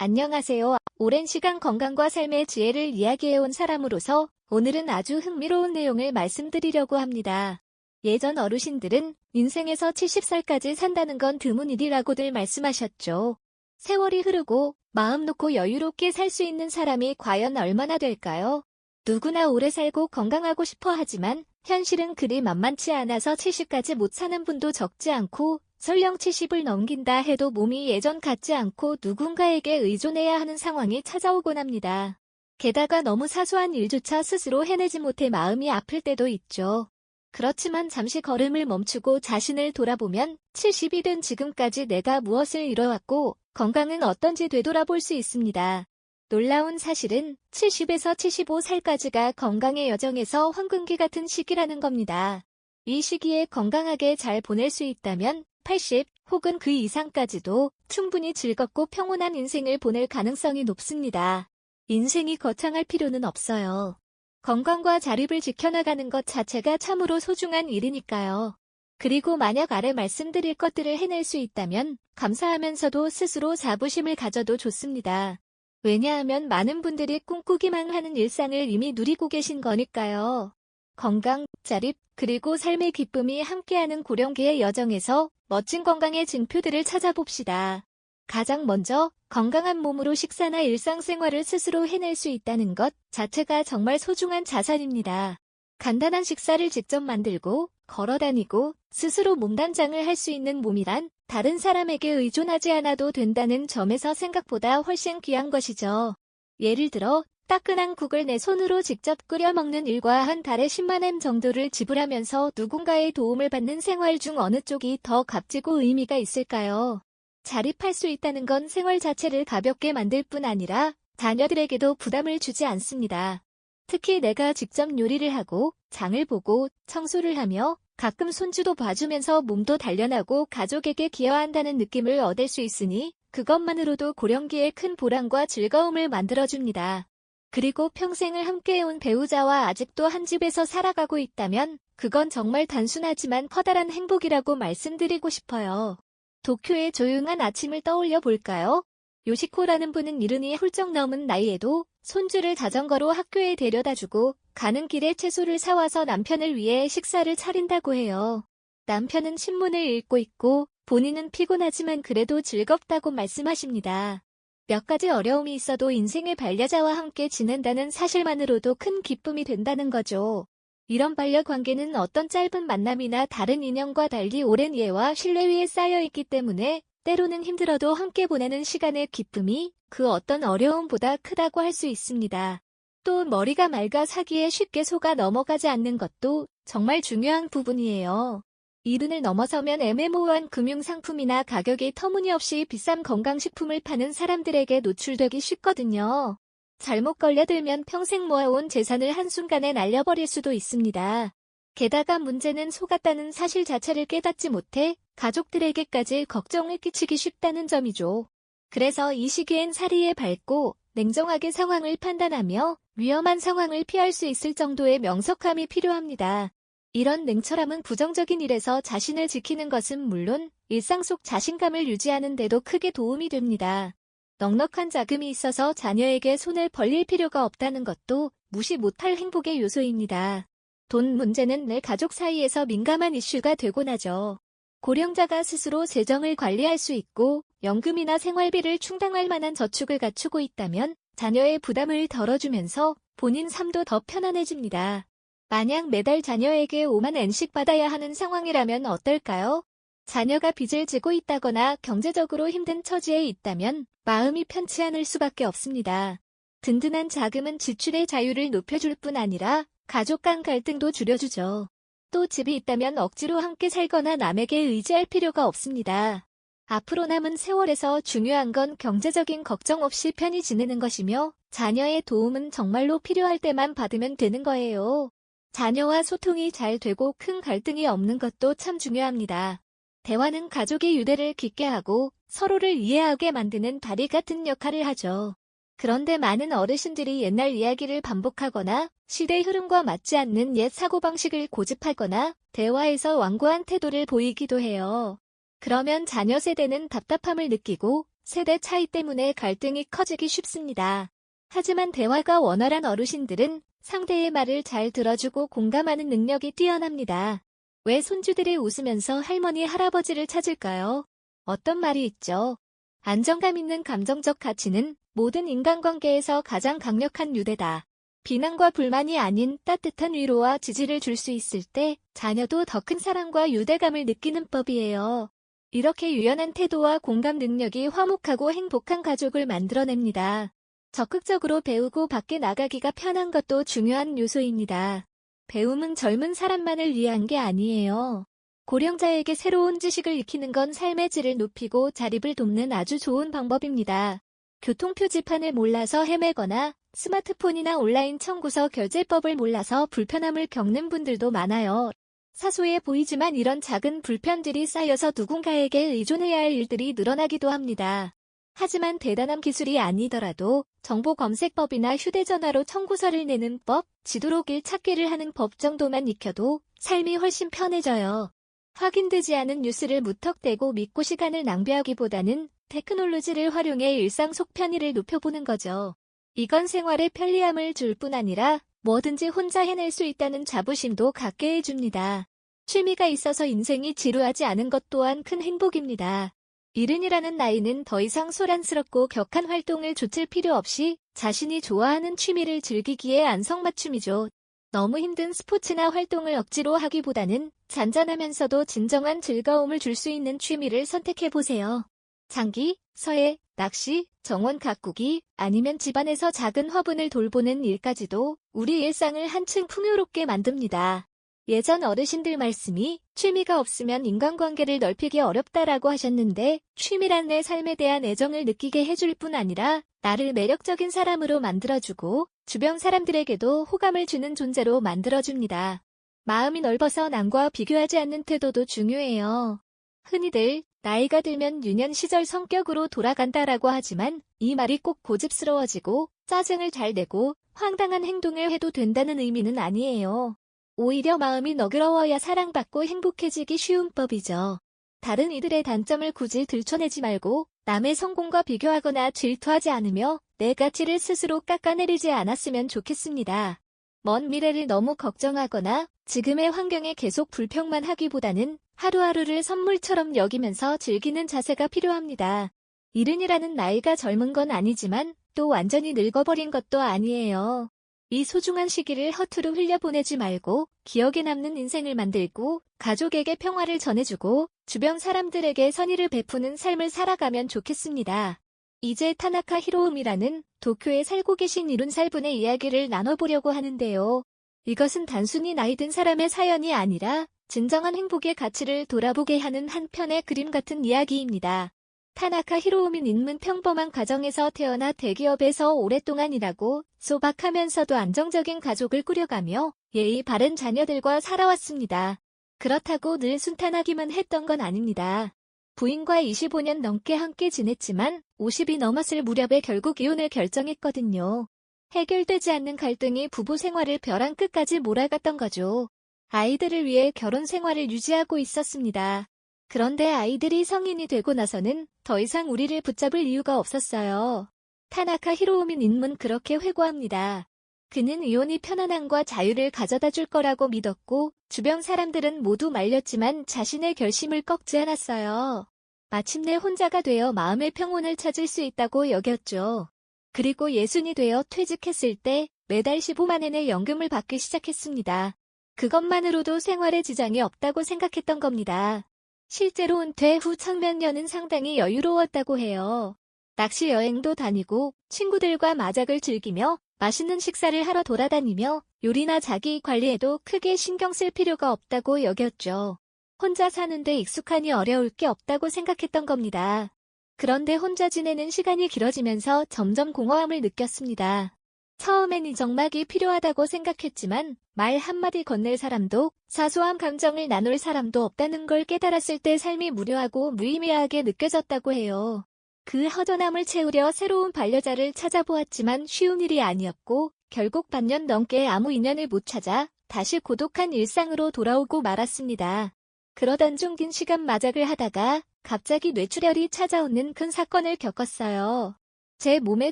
안녕하세요. 오랜 시간 건강과 삶의 지혜를 이야기해온 사람으로서 오늘은 아주 흥미로운 내용을 말씀드리려고 합니다. 예전 어르신들은 인생에서 70살까지 산다는 건 드문 일이라고들 말씀하셨죠. 세월이 흐르고 마음 놓고 여유롭게 살 수 있는 사람이 과연 얼마나 될까요? 누구나 오래 살고 건강하고 싶어 하지만 현실은 그리 만만치 않아서 70까지 못 사는 분도 적지 않고 설령 70을 넘긴다 해도 몸이 예전 같지 않고 누군가에게 의존해야 하는 상황이 찾아오곤 합니다. 게다가 너무 사소한 일조차 스스로 해내지 못해 마음이 아플 때도 있죠. 그렇지만 잠시 걸음을 멈추고 자신을 돌아보면 70이 된 지금까지 내가 무엇을 이뤄왔고 건강은 어떤지 되돌아볼 수 있습니다. 놀라운 사실은 70에서 75살까지가 건강의 여정에서 황금기 같은 시기라는 겁니다. 이 시기에 건강하게 잘 보낼 수 있다면 80 혹은 그 이상까지도 충분히 즐겁고 평온한 인생을 보낼 가능성이 높습니다. 인생이 거창할 필요는 없어요. 건강과 자립을 지켜나가는 것 자체가 참으로 소중한 일이니까요. 그리고 만약 아래 말씀드릴 것들을 해낼 수 있다면 감사하면서도 스스로 자부심을 가져도 좋습니다. 왜냐하면 많은 분들이 꿈꾸기만 하는 일상을 이미 누리고 계신 거니까요. 건강, 자립, 그리고 삶의 기쁨이 함께하는 고령기의 여정에서 멋진 건강의 징표들을 찾아봅시다. 가장 먼저 건강한 몸으로 식사나 일상생활을 스스로 해낼 수 있다는 것 자체가 정말 소중한 자산입니다. 간단한 식사를 직접 만들고 걸어다니고 스스로 몸단장을 할 수 있는 몸이란 다른 사람에게 의존하지 않아도 된다는 점에서 생각보다 훨씬 귀한 것이죠. 예를 들어 따끈한 국을 내 손으로 직접 끓여 먹는 일과 한 달에 10만 원 정도를 지불하면서 누군가의 도움을 받는 생활 중 어느 쪽이 더 값지고 의미가 있을까요? 자립할 수 있다는 건 생활 자체를 가볍게 만들 뿐 아니라 자녀들에게도 부담을 주지 않습니다. 특히 내가 직접 요리를 하고 장을 보고 청소를 하며 가끔 손주도 봐주면서 몸도 단련하고 가족에게 기여한다는 느낌을 얻을 수 있으니 그것만으로도 고령기에 큰 보람과 즐거움을 만들어줍니다. 그리고 평생을 함께해온 배우자와 아직도 한 집에서 살아가고 있다면 그건 정말 단순하지만 커다란 행복이라고 말씀드리고 싶어요. 도쿄의 조용한 아침을 떠올려 볼까요? 요시코라는 분은 이른이 훌쩍 넘은 나이에도 손주를 자전거로 학교에 데려다주고 가는 길에 채소를 사와서 남편을 위해 식사를 차린다고 해요. 남편은 신문을 읽고 있고 본인은 피곤하지만 그래도 즐겁다고 말씀하십니다. 몇 가지 어려움이 있어도 인생의 반려자와 함께 지낸다는 사실만으로도 큰 기쁨이 된다는 거죠. 이런 반려관계는 어떤 짧은 만남이나 다른 인연과 달리 오랜 이해와 신뢰 위에 쌓여있기 때문에 때로는 힘들어도 함께 보내는 시간의 기쁨이 그 어떤 어려움보다 크다고 할 수 있습니다. 또 머리가 맑아 사기에 쉽게 속아 넘어가지 않는 것도 정말 중요한 부분이에요. 이른을 넘어서면 애매모호한 금융상품이나 가격이 터무니없이 비싼 건강식품을 파는 사람들에게 노출되기 쉽거든요. 잘못 걸려들면 평생 모아온 재산을 한순간에 날려버릴 수도 있습니다. 게다가 문제는 속았다는 사실 자체를 깨닫지 못해 가족들에게까지 걱정을 끼치기 쉽다는 점이죠. 그래서 이 시기엔 사리에 밝고 냉정하게 상황을 판단하며 위험한 상황을 피할 수 있을 정도의 명석함이 필요합니다. 이런 냉철함은 부정적인 일에서 자신을 지키는 것은 물론 일상 속 자신감을 유지하는 데도 크게 도움이 됩니다. 넉넉한 자금이 있어서 자녀에게 손을 벌릴 필요가 없다는 것도 무시 못할 행복의 요소입니다. 돈 문제는 내 가족 사이에서 민감한 이슈가 되곤 하죠. 고령자가 스스로 재정을 관리할 수 있고 연금이나 생활비를 충당할 만한 저축을 갖추고 있다면 자녀의 부담을 덜어주면서 본인 삶도 더 편안해집니다. 만약 매달 자녀에게 5만 원씩 받아야 하는 상황이라면 어떨까요? 자녀가 빚을 지고 있다거나 경제적으로 힘든 처지에 있다면 마음이 편치 않을 수밖에 없습니다. 든든한 자금은 지출의 자유를 높여줄 뿐 아니라 가족 간 갈등도 줄여주죠. 또 집이 있다면 억지로 함께 살거나 남에게 의지할 필요가 없습니다. 앞으로 남은 세월에서 중요한 건 경제적인 걱정 없이 편히 지내는 것이며 자녀의 도움은 정말로 필요할 때만 받으면 되는 거예요. 자녀와 소통이 잘 되고 큰 갈등이 없는 것도 참 중요합니다. 대화는 가족의 유대를 깊게 하고 서로를 이해하게 만드는 다리 같은 역할을 하죠. 그런데 많은 어르신들이 옛날 이야기를 반복하거나 시대 흐름과 맞지 않는 옛 사고방식을 고집하거나 대화에서 완고한 태도를 보이기도 해요. 그러면 자녀 세대는 답답함을 느끼고 세대 차이 때문에 갈등이 커지기 쉽습니다. 하지만 대화가 원활한 어르신들은 상대의 말을 잘 들어주고 공감하는 능력이 뛰어납니다. 왜 손주들이 웃으면서 할머니, 할아버지를 찾을까요? 어떤 말이 있죠? 안정감 있는 감정적 가치는 모든 인간관계에서 가장 강력한 유대다. 비난과 불만이 아닌 따뜻한 위로와 지지를 줄 수 있을 때 자녀도 더 큰 사랑과 유대감을 느끼는 법이에요. 이렇게 유연한 태도와 공감 능력이 화목하고 행복한 가족을 만들어냅니다. 적극적으로 배우고 밖에 나가기가 편한 것도 중요한 요소입니다. 배움은 젊은 사람만을 위한 게 아니에요. 고령자에게 새로운 지식을 익히는 건 삶의 질을 높이고 자립을 돕는 아주 좋은 방법입니다. 교통표지판을 몰라서 헤매거나 스마트폰이나 온라인 청구서 결제법을 몰라서 불편함을 겪는 분들도 많아요. 사소해 보이지만 이런 작은 불편들이 쌓여서 누군가에게 의존해야 할 일들이 늘어나기도 합니다. 하지만 대단한 기술이 아니더라도 정보 검색법이나 휴대전화로 청구서를 내는 법, 지도로 길 찾기를 하는 법 정도만 익혀도 삶이 훨씬 편해져요. 확인되지 않은 뉴스를 무턱대고 믿고 시간을 낭비하기보다는 테크놀로지를 활용해 일상 속 편의를 높여보는 거죠. 이건 생활의 편리함을 줄 뿐 아니라 뭐든지 혼자 해낼 수 있다는 자부심도 갖게 해줍니다. 취미가 있어서 인생이 지루하지 않은 것 또한 큰 행복입니다. 70이라는 나이는 더 이상 소란스럽고 격한 활동을 좇을 필요 없이 자신이 좋아하는 취미를 즐기기에 안성맞춤이죠. 너무 힘든 스포츠나 활동을 억지로 하기보다는 잔잔하면서도 진정한 즐거움을 줄 수 있는 취미를 선택해보세요. 장기, 서예, 낚시, 정원 가꾸기, 아니면 집안에서 작은 화분을 돌보는 일까지도 우리 일상을 한층 풍요롭게 만듭니다. 예전 어르신들 말씀이 취미가 없으면 인간관계를 넓히기 어렵다라고 하셨는데 취미란 내 삶에 대한 애정을 느끼게 해줄 뿐 아니라 나를 매력적인 사람으로 만들어주고 주변 사람들에게도 호감을 주는 존재로 만들어줍니다. 마음이 넓어서 남과 비교하지 않는 태도도 중요해요. 흔히들 나이가 들면 유년 시절 성격으로 돌아간다라고 하지만 이 말이 꼭 고집스러워지고 짜증을 잘 내고 황당한 행동을 해도 된다는 의미는 아니에요. 오히려 마음이 너그러워야 사랑받고 행복해지기 쉬운 법이죠. 다른 이들의 단점을 굳이 들춰내지 말고 남의 성공과 비교하거나 질투하지 않으며 내 가치를 스스로 깎아내리지 않았으면 좋겠습니다. 먼 미래를 너무 걱정하거나 지금의 환경에 계속 불평만 하기보다는 하루하루를 선물처럼 여기면서 즐기는 자세가 필요합니다. 70이라는 나이가 젊은 건 아니지만 또 완전히 늙어버린 것도 아니에요. 이 소중한 시기를 허투루 흘려보내지 말고 기억에 남는 인생을 만들고 가족에게 평화를 전해주고 주변 사람들에게 선의를 베푸는 삶을 살아가면 좋겠습니다. 이제 타나카 히로움이라는 도쿄에 살고 계신 70살분의 이야기를 나눠보려고 하는데요. 이것은 단순히 나이 든 사람의 사연이 아니라 진정한 행복의 가치를 돌아보게 하는 한 편의 그림 같은 이야기입니다. 타나카 히로우민 인문 평범한 가정에서 태어나 대기업에서 오랫동안 일하고 소박하면서도 안정적인 가족을 꾸려가며 예의 바른 자녀들과 살아왔습니다. 그렇다고 늘 순탄하기만 했던 건 아닙니다. 부인과 25년 넘게 함께 지냈지만 50이 넘었을 무렵에 결국 이혼을 결정했거든요. 해결되지 않는 갈등이 부부 생활을 벼랑 끝까지 몰아갔던 거죠. 아이들을 위해 결혼 생활을 유지하고 있었습니다. 그런데 아이들이 성인이 되고 나서는 더 이상 우리를 붙잡을 이유가 없었어요. 타나카 히로우민 인문 그렇게 회고합니다. 그는 이혼이 편안함과 자유를 가져다 줄 거라고 믿었고 주변 사람들은 모두 말렸지만 자신의 결심을 꺾지 않았어요. 마침내 혼자가 되어 마음의 평온을 찾을 수 있다고 여겼죠. 그리고 예순이 되어 퇴직했을 때 매달 15만 엔의 연금을 받기 시작했습니다. 그것만으로도 생활에 지장이 없다고 생각했던 겁니다. 실제로 은퇴 후 천몇 년은 상당히 여유로웠다고 해요. 낚시 여행도 다니고 친구들과 마작을 즐기며 맛있는 식사를 하러 돌아다니며 요리나 자기 관리에도 크게 신경 쓸 필요가 없다고 여겼죠. 혼자 사는데 익숙하니 어려울 게 없다고 생각했던 겁니다. 그런데 혼자 지내는 시간이 길어지면서 점점 공허함을 느꼈습니다. 처음엔 이정막이 필요하다고 생각했지만 말 한마디 건넬 사람도 사소한 감정을 나눌 사람도 없다는 걸 깨달았을 때 삶이 무료하고 무의미하게 느껴졌다고 해요. 그 허전함을 채우려 새로운 반려자를 찾아보았지만 쉬운 일이 아니었고 결국 반년 넘게 아무 인연을 못 찾아 다시 고독한 일상으로 돌아오고 말았습니다. 그러던 중 긴 시간 마작을 하다가 갑자기 뇌출혈이 찾아오는 큰 사건을 겪었어요. 제 몸에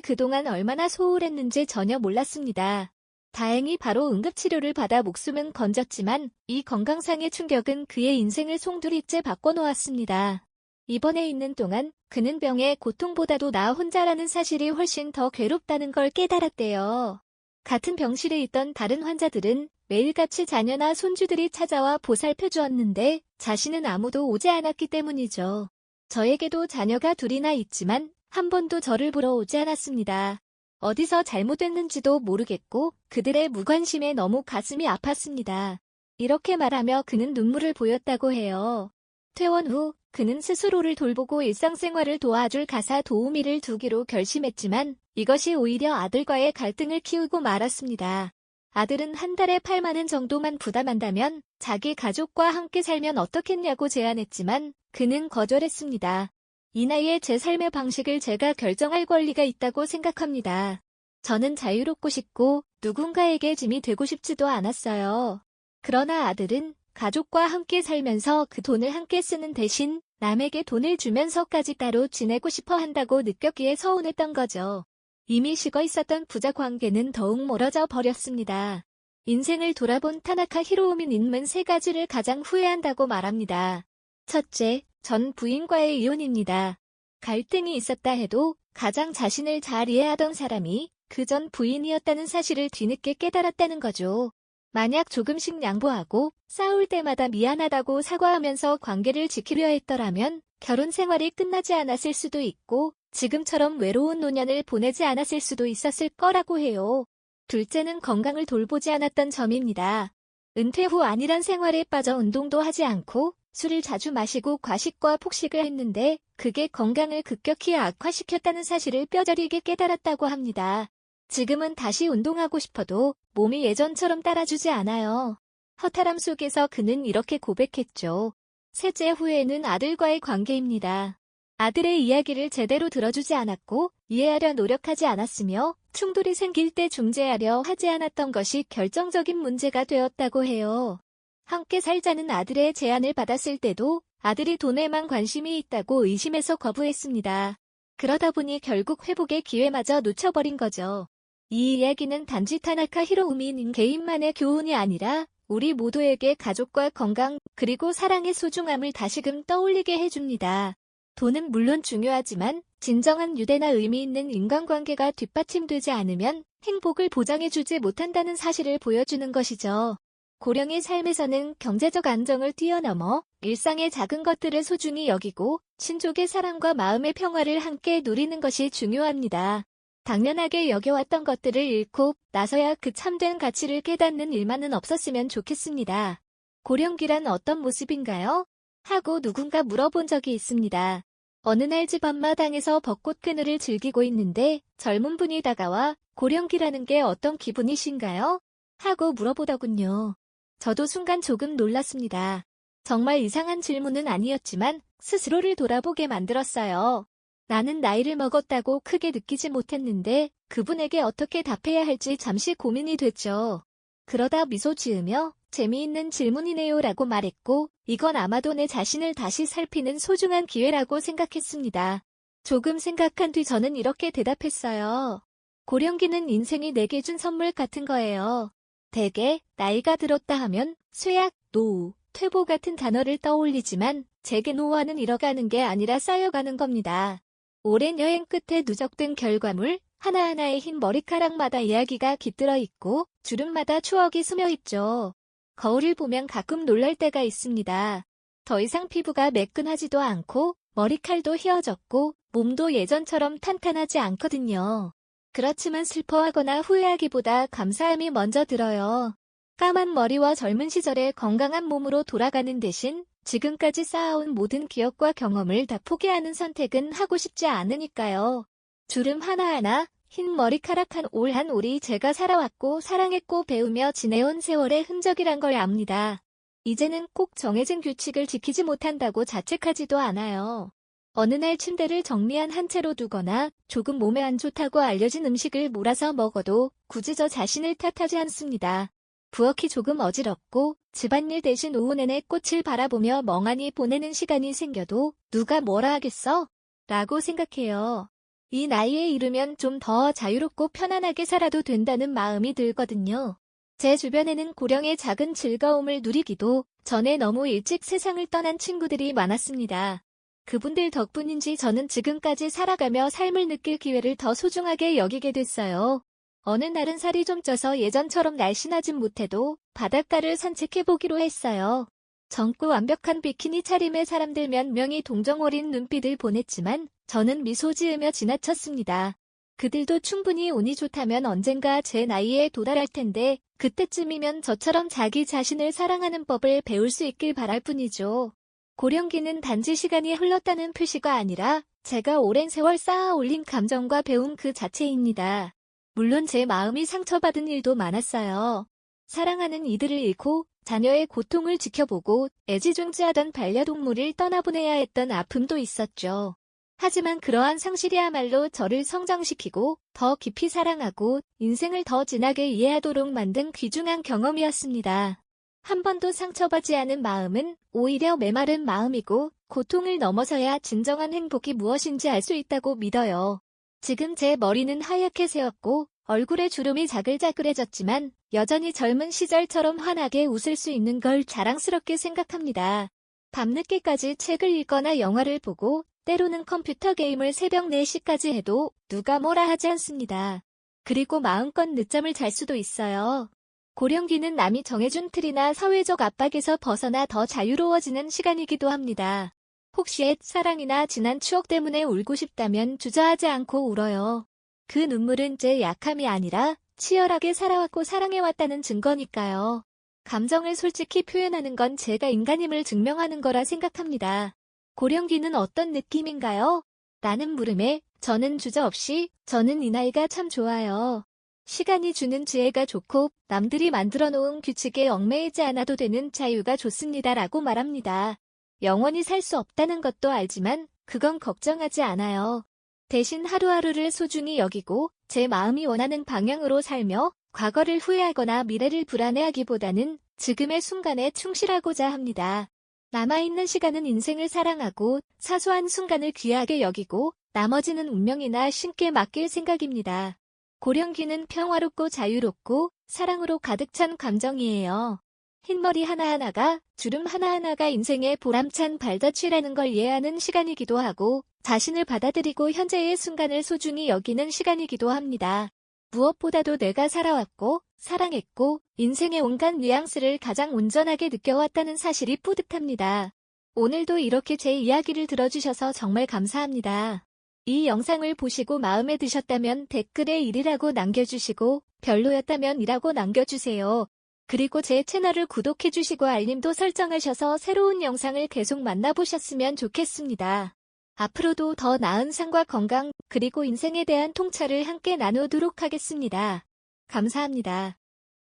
그동안 얼마나 소홀했는지 전혀 몰랐습니다. 다행히 바로 응급치료를 받아 목숨은 건졌지만 이 건강상의 충격은 그의 인생을 송두리째 바꿔놓았습니다. 입원해 있는 동안 그는 병의 고통보다도 나 혼자라는 사실이 훨씬 더 괴롭다는 걸 깨달았대요. 같은 병실에 있던 다른 환자들은 매일같이 자녀나 손주들이 찾아와 보살펴 주었는데 자신은 아무도 오지 않았기 때문이죠. 저에게도 자녀가 둘이나 있지만 한 번도 저를 보러 오지 않았습니다. 어디서 잘못됐는지도 모르겠고 그들의 무관심에 너무 가슴이 아팠습니다. 이렇게 말하며 그는 눈물을 보였다고 해요. 퇴원 후 그는 스스로를 돌보고 일상생활을 도와줄 가사 도우미를 두기로 결심했지만 이것이 오히려 아들과의 갈등을 키우고 말았습니다. 아들은 한 달에 8만 원 정도만 부담한다면 자기 가족과 함께 살면 어떻겠냐고 제안했지만 그는 거절했습니다. 이 나이에 제 삶의 방식을 제가 결정할 권리가 있다고 생각합니다. 저는 자유롭고 싶고 누군가에게 짐이 되고 싶지도 않았어요. 그러나 아들은 가족과 함께 살면서 그 돈을 함께 쓰는 대신 남에게 돈을 주면서까지 따로 지내고 싶어 한다고 느꼈기에 서운했던 거죠. 이미 식어 있었던 부자 관계는 더욱 멀어져 버렸습니다. 인생을 돌아본 타나카 히로우미님은 세 가지를 가장 후회한다고 말합니다. 첫째, 전 부인과의 이혼입니다. 갈등이 있었다 해도 가장 자신을 잘 이해하던 사람이 그 전 부인이었다는 사실을 뒤늦게 깨달았다는 거죠. 만약 조금씩 양보하고 싸울 때마다 미안하다고 사과하면서 관계를 지키려 했더라면 결혼 생활이 끝나지 않았을 수도 있고 지금처럼 외로운 노년을 보내지 않았을 수도 있었을 거라고 해요. 둘째는 건강을 돌보지 않았던 점입니다. 은퇴 후 안일한 생활에 빠져 운동도 하지 않고 술을 자주 마시고 과식과 폭식을 했는데 그게 건강을 급격히 악화시켰다는 사실을 뼈저리게 깨달았다고 합니다. 지금은 다시 운동하고 싶어도 몸이 예전처럼 따라주지 않아요. 허탈함 속에서 그는 이렇게 고백했죠. 셋째 후회는 아들과의 관계입니다. 아들의 이야기를 제대로 들어주지 않았고 이해하려 노력하지 않았으며 충돌이 생길 때 중재하려 하지 않았던 것이 결정적인 문제가 되었다고 해요. 함께 살자는 아들의 제안을 받았을 때도 아들이 돈에만 관심이 있다고 의심해서 거부했습니다. 그러다 보니 결국 회복의 기회마저 놓쳐버린 거죠. 이 이야기는 단지 타나카 히로우미님 개인만의 교훈이 아니라 우리 모두에게 가족과 건강 그리고 사랑의 소중함을 다시금 떠올리게 해줍니다. 돈은 물론 중요하지만 진정한 유대나 의미 있는 인간관계가 뒷받침되지 않으면 행복을 보장해주지 못한다는 사실을 보여주는 것이죠. 고령의 삶에서는 경제적 안정을 뛰어넘어 일상의 작은 것들을 소중히 여기고 친족의 사랑과 마음의 평화를 함께 누리는 것이 중요합니다. 당연하게 여겨왔던 것들을 잃고 나서야 그 참된 가치를 깨닫는 일만은 없었으면 좋겠습니다. 고령기란 어떤 모습인가요? 하고 누군가 물어본 적이 있습니다. 어느 날 집 앞마당에서 벚꽃 그늘을 즐기고 있는데 젊은 분이 다가와 고령기라는 게 어떤 기분이신가요? 하고 물어보더군요. 저도 순간 조금 놀랐습니다. 정말 이상한 질문은 아니었지만 스스로를 돌아보게 만들었어요. 나는 나이를 먹었다고 크게 느끼지 못했는데 그분에게 어떻게 답해야 할지 잠시 고민이 됐죠. 그러다 미소 지으며 재미있는 질문이네요 라고 말했고 이건 아마도 내 자신을 다시 살피는 소중한 기회라고 생각했습니다. 조금 생각한 뒤 저는 이렇게 대답했어요. 고령기는 인생이 내게 준 선물 같은 거예요. 대개 나이가 들었다 하면 쇠약, 노후, 퇴보 같은 단어를 떠올리지만 제게 노화는 잃어가는 게 아니라 쌓여가는 겁니다. 오랜 여행 끝에 누적된 결과물, 하나하나의 흰 머리카락마다 이야기가 깃들어 있고 주름마다 추억이 스며 있죠. 거울을 보면 가끔 놀랄 때가 있습니다. 더 이상 피부가 매끈하지도 않고 머리칼도 휘어졌고 몸도 예전처럼 탄탄하지 않거든요. 그렇지만 슬퍼하거나 후회하기보다 감사함이 먼저 들어요. 까만 머리와 젊은 시절의 건강한 몸으로 돌아가는 대신 지금까지 쌓아온 모든 기억과 경험을 다 포기하는 선택은 하고 싶지 않으니까요. 주름 하나하나, 흰 머리카락 한 올 한 올이 제가 살아왔고 사랑했고 배우며 지내온 세월의 흔적이란 걸 압니다. 이제는 꼭 정해진 규칙을 지키지 못한다고 자책하지도 않아요. 어느 날 침대를 정리한 한 채로 두거나 조금 몸에 안 좋다고 알려진 음식을 몰아서 먹어도 굳이 저 자신을 탓하지 않습니다. 부엌이 조금 어지럽고 집안일 대신 오후 내내 꽃을 바라보며 멍하니 보내는 시간이 생겨도 누가 뭐라 하겠어? 라고 생각해요. 이 나이에 이르면 좀 더 자유롭고 편안하게 살아도 된다는 마음이 들거든요. 제 주변에는 고령의 작은 즐거움을 누리기도 전에 너무 일찍 세상을 떠난 친구들이 많았습니다. 그분들 덕분인지 저는 지금까지 살아가며 삶을 느낄 기회를 더 소중하게 여기게 됐어요. 어느 날은 살이 좀 쪄서 예전처럼 날씬하진 못해도 바닷가를 산책해보기로 했어요. 젊고 완벽한 비키니 차림의 사람들 몇 명이 동정 어린 눈빛을 보냈지만 저는 미소 지으며 지나쳤습니다. 그들도 충분히 운이 좋다면 언젠가 제 나이에 도달할 텐데 그때쯤이면 저처럼 자기 자신을 사랑하는 법을 배울 수 있길 바랄 뿐이죠. 고령기는 단지 시간이 흘렀다는 표시가 아니라 제가 오랜 세월 쌓아 올린 감정과 배움 그 자체입니다. 물론 제 마음이 상처받은 일도 많았어요. 사랑하는 이들을 잃고 자녀의 고통을 지켜보고 애지중지하던 반려동물을 떠나보내야 했던 아픔도 있었죠. 하지만 그러한 상실이야말로 저를 성장시키고 더 깊이 사랑하고 인생을 더 진하게 이해하도록 만든 귀중한 경험이었습니다. 한 번도 상처받지 않은 마음은 오히려 메마른 마음이고 고통을 넘어서야 진정한 행복이 무엇인지 알 수 있다고 믿어요. 지금 제 머리는 하얗게 새었고 얼굴에 주름이 자글자글해졌지만 여전히 젊은 시절처럼 환하게 웃을 수 있는 걸 자랑스럽게 생각합니다. 밤늦게까지 책을 읽거나 영화를 보고 때로는 컴퓨터 게임을 새벽 4시까지 해도 누가 뭐라 하지 않습니다. 그리고 마음껏 늦잠을 잘 수도 있어요. 고령기는 남이 정해준 틀이나 사회적 압박에서 벗어나 더 자유로워지는 시간이기도 합니다. 혹시 옛 사랑이나 지난 추억 때문에 울고 싶다면 주저하지 않고 울어요. 그 눈물은 제 약함이 아니라 치열하게 살아왔고 사랑해왔다는 증거니까요. 감정을 솔직히 표현하는 건 제가 인간임을 증명하는 거라 생각합니다. 고령기는 어떤 느낌인가요? 라는 물음에 저는 주저없이 저는 이 나이가 참 좋아요. 시간이 주는 지혜가 좋고 남들이 만들어 놓은 규칙에 얽매이지 않아도 되는 자유가 좋습니다. 라고 말합니다. 영원히 살 수 없다는 것도 알지만 그건 걱정하지 않아요. 대신 하루하루를 소중히 여기고 제 마음이 원하는 방향으로 살며 과거를 후회하거나 미래를 불안해하기보다는 지금의 순간에 충실하고자 합니다. 남아있는 시간은 인생을 사랑하고 사소한 순간을 귀하게 여기고 나머지는 운명이나 신께 맡길 생각입니다. 고령기는 평화롭고 자유롭고 사랑으로 가득 찬 감정이에요. 흰머리 하나하나가 주름 하나하나가 인생의 보람찬 발자취라는 걸 이해하는 시간이기도 하고 자신을 받아들이고 현재의 순간을 소중히 여기는 시간이기도 합니다. 무엇보다도 내가 살아왔고 사랑했고 인생의 온갖 뉘앙스를 가장 온전하게 느껴왔다는 사실이 뿌듯합니다. 오늘도 이렇게 제 이야기를 들어주셔서 정말 감사합니다. 이 영상을 보시고 마음에 드셨다면 댓글에 1이라고 남겨주시고 별로였다면 2라고 남겨주세요. 그리고 제 채널을 구독해주시고 알림도 설정하셔서 새로운 영상을 계속 만나보셨으면 좋겠습니다. 앞으로도 더 나은 삶과 건강 그리고 인생에 대한 통찰을 함께 나누도록 하겠습니다. 감사합니다.